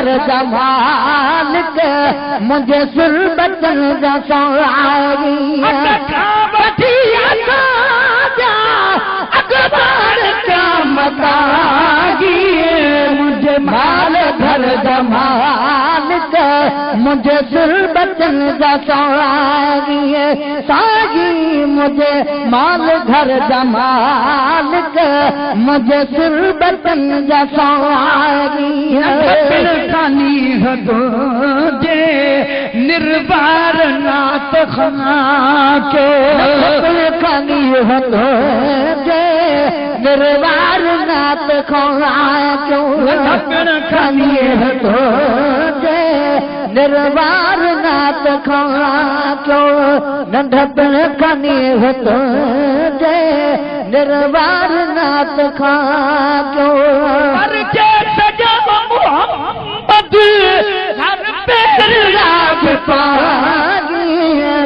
घर जा मालिक मुझे सिर बचन जा सवारी वठी जा अकबर क्या मदागी मुझे माल घर जा मालिक मुझे सिर बचन जा सवारी सागी मुझे माल घर जा मालिक मुझे सिर बचन जा सवारी खानी हदो जे निर्वार नात खना के खानी हदो जे निर्वार नात खना क्यों खानी हदो जे निर्वार नात खना क्यों नंढपण खानी हदो जे निर्वार नात खना क्यों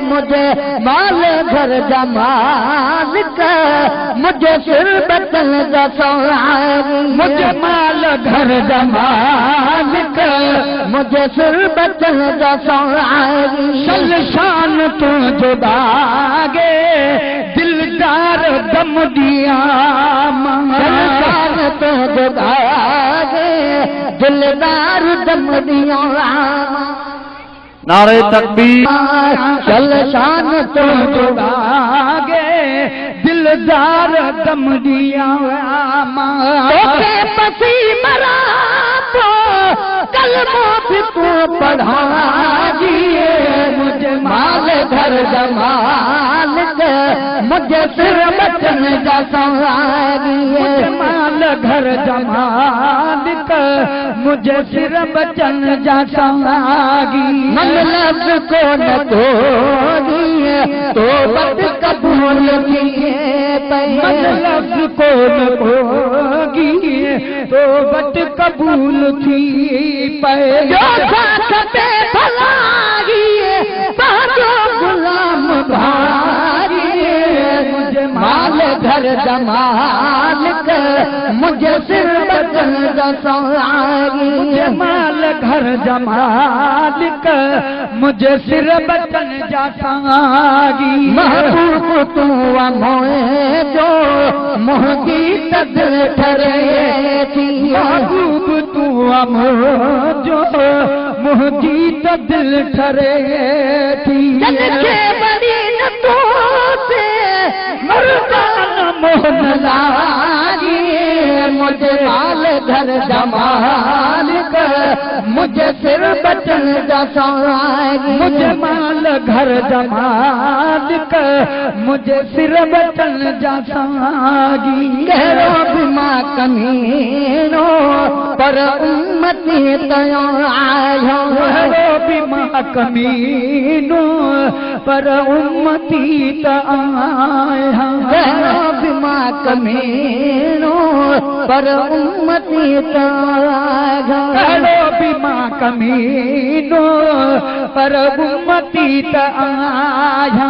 मुझे माल घर जा मालिक मुझे सिर बचन जा सवारी मुझे माल घर जा मालिक मुझे सिर बचन जा सवारी शान तो जुदागे दिलदार दम दिया शान तो जुदागे दिलदार दम दिया नारे तकबीर चल शान तो जुदागे दिलदार दम दिया तोके पसी मरा तो कलमो भी तू पढ़ा दिए मुझे माल घर जा मालिक मुझे सिर बचन जा सवारी माल घर जा मालिक मुझे सिर बचन जा सवारी मंगलस को न तोड़िए तो बद कबूल किए मंगलस को न तोगी तो बद कबूल थी पे जो साथ भलाइए बाजो गुलाम भारी मुझे माल घर जा मालिक मुझे सिर बचन जा सवारी माल घर जा मालिक मुझे सिर बचन जा सवारी महबूब तू मोए जो मोहगी तदिल ठरे थी महबूब तू जो मुझी तो दिल ठरे थी बड़ी न तो से मर्दान मोहन लागी मुझे माल घर जा मालिक मुझे सिर बचन जा सवारी मुझे माल घर जा मालिक मुझे सिर बचन जा सवारी कहो बीमा कमीनो पर उम्मती तयो आयो बीमा कमीनो पर उम्मती त आया बीमा कमीनो पर उम्मती त आया बीमा कमीनो पर उम्मती त आया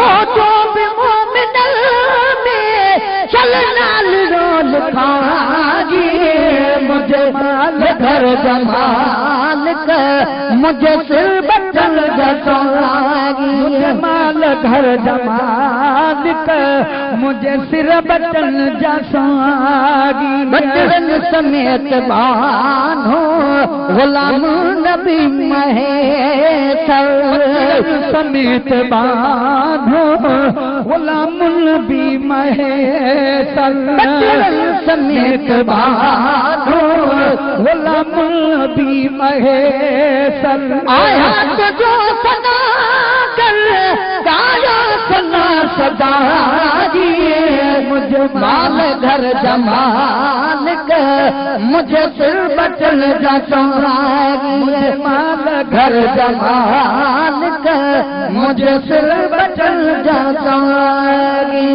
मोटो बीमो मिनल में चलनाल रोल खागी मुझे माल घर जा मालिक मुझे सिर बचन जा सवारी माल घर जा मालिक मुझे सिर बचन जा सवारी बचन समेत बानो गुलाम नबी महेशर समेत बानो गुलाम नबी महेशर समेत बानो गुलाम नबी महेशर आया तो जो सदा कर गाया सना सदा दिए मुझे माल घर जा मालिक मुझे सिर बचन जा सवारी माल घर जा मालिक मुझे सिर बचन जा सवारी